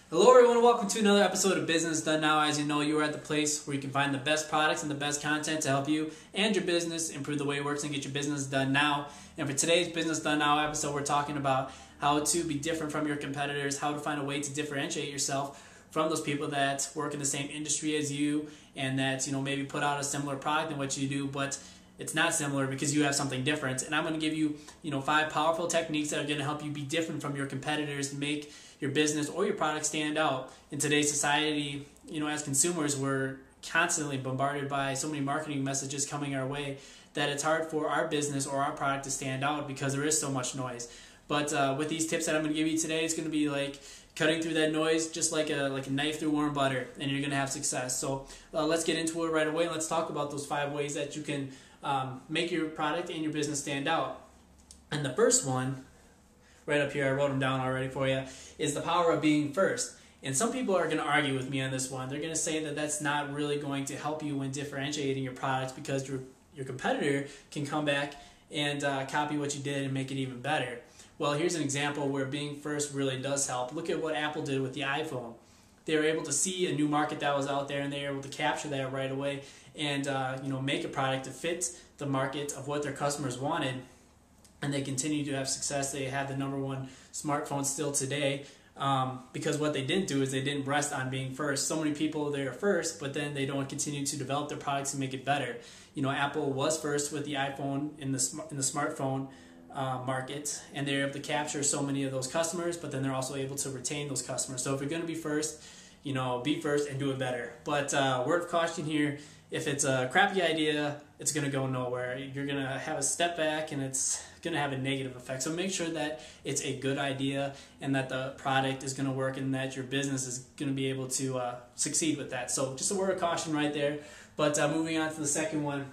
Hello everyone, welcome to another episode of Business Done Now. As you know, you are at the place where you can find the best products and the best content to help you and your business improve the way it works and get your business done now. And for today's Business Done Now episode, we're talking about how to be different from your competitors, how to find a way to differentiate yourself from those people that work in the same industry as you and that, maybe put out a similar product than what you do, but it's not similar because you have something different. And I'm going to give you, 5 powerful techniques that are going to help you be different from your competitors and make your business or your product stand out. In today's society, as consumers, we're constantly bombarded by so many marketing messages coming our way that it's hard for our business or our product to stand out because there is so much noise. But with these tips that I'm going to give you today, it's going to be like cutting through that noise just like a knife through warm butter, and you're going to have success. So let's get into it right away, and let's talk about those 5 ways that you can make your product and your business stand out. And the first one, right up here, I wrote them down already for you, is the power of being first. And some people are going to argue with me on this one. They're going to say that that's not really going to help you when differentiating your products because your competitor can come back and copy what you did and make it even better. Well, here's an example where being first really does help. Look at what Apple did with the iPhone. They were able to see a new market that was out there, and they were able to capture that right away and make a product to fit the market of what their customers wanted. And they continue to have success. They have the #1 smartphone still today because what they didn't do is they didn't rest on being first. So many people, they're first, but then they don't continue to develop their products and make it better. Apple was first with the iPhone in the smartphone market, and they're able to capture so many of those customers, but then they're also able to retain those customers. So if you're going to be first, be first and do it better. But word of caution here, if it's a crappy idea, it's going to go nowhere. You're going to have a step back and it's going to have a negative effect. So make sure that it's a good idea and that the product is going to work and that your business is going to be able to succeed with that. So just a word of caution right there. But moving on to the second one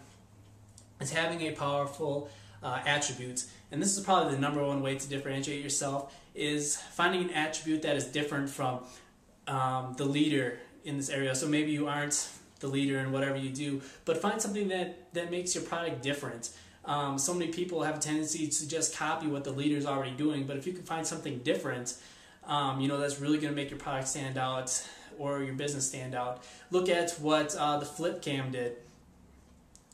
is having a powerful attribute. And this is probably the #1 way to differentiate yourself, is finding an attribute that is different from the leader in this area. So maybe you aren't the leader in whatever you do, but find something that makes your product different. So many people have a tendency to just copy what the leader's already doing, but if you can find something different, that's really going to make your product stand out or your business stand out. Look at what the Flip Cam did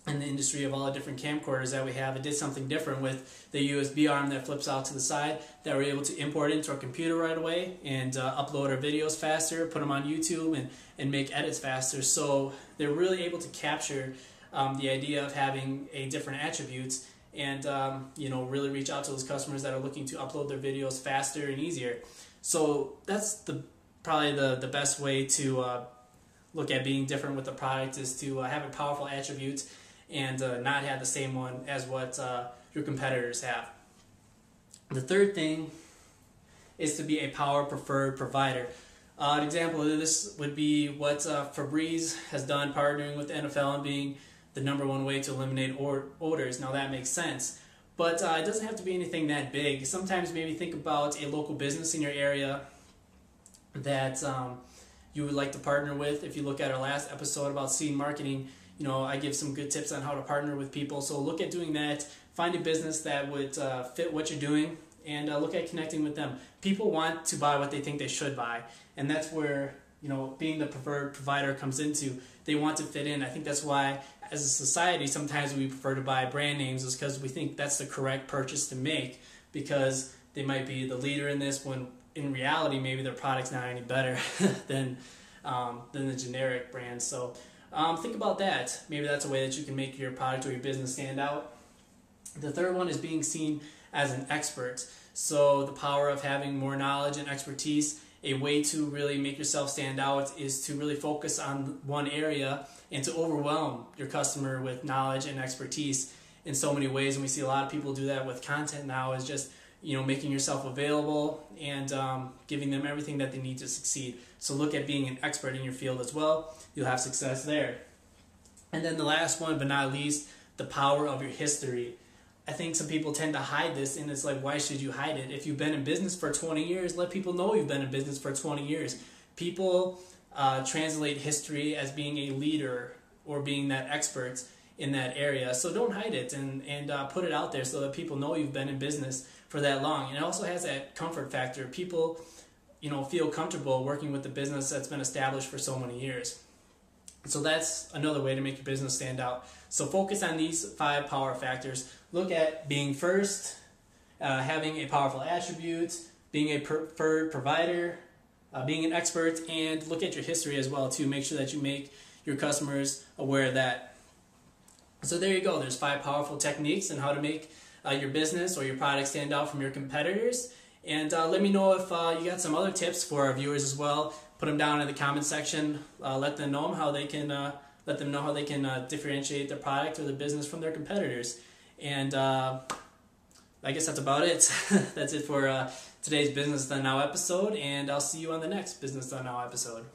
in the industry of all the different camcorders that we have. It did something different with the USB arm that flips out to the side that we're able to import into our computer right away and upload our videos faster, put them on YouTube, and make edits faster. So they're really able to capture the idea of having a different attributes and really reach out to those customers that are looking to upload their videos faster and easier. So that's probably the best way to look at being different with the product, is to have a powerful attribute and not have the same one as what your competitors have. The third thing is to be a power preferred provider. An example of this would be what Febreze has done, partnering with the NFL and being the #1 way to eliminate odors. Now that makes sense, but it doesn't have to be anything that big. Sometimes maybe think about a local business in your area that you would like to partner with. If you look at our last episode about seed marketing, I give some good tips on how to partner with people. So look at doing that. Find a business that would fit what you're doing, and look at connecting with them. People want to buy what they think they should buy, and that's where being the preferred provider comes into. They want to fit in. I think that's why, as a society, sometimes we prefer to buy brand names, is because we think that's the correct purchase to make, because they might be the leader in this, when in reality maybe their product's not any better than the generic brand. So think about that. Maybe that's a way that you can make your product or your business stand out. The third one is being seen as an expert. So the power of having more knowledge and expertise. A way to really make yourself stand out is to really focus on one area and to overwhelm your customer with knowledge and expertise in so many ways. And we see a lot of people do that with content now, is just making yourself available and giving them everything that they need to succeed. So look at being an expert in your field as well. You'll have success there. And then the last one, but not least, the power of your history. I think some people tend to hide this, and it's like, why should you hide it? If you've been in business for 20 years, let people know you've been in business for 20 years. People translate history as being a leader or being that expert in that area. So don't hide it, and put it out there so that people know you've been in business for that long. And it also has that comfort factor. People feel comfortable working with the business that's been established for so many years. So that's another way to make your business stand out. So focus on these 5 power factors. Look at being first, having a powerful attribute, being a preferred provider, being an expert, and look at your history as well too. Make sure that you make your customers aware of that. So there you go. There's 5 powerful techniques on how to make your business or your product stand out from your competitors. And let me know if you got some other tips for our viewers as well. Put them down in the comment section. Let them know how they can differentiate their product or their business from their competitors. And I guess that's about it. That's it for today's Business Done Now episode, and I'll see you on the next Business Done Now episode.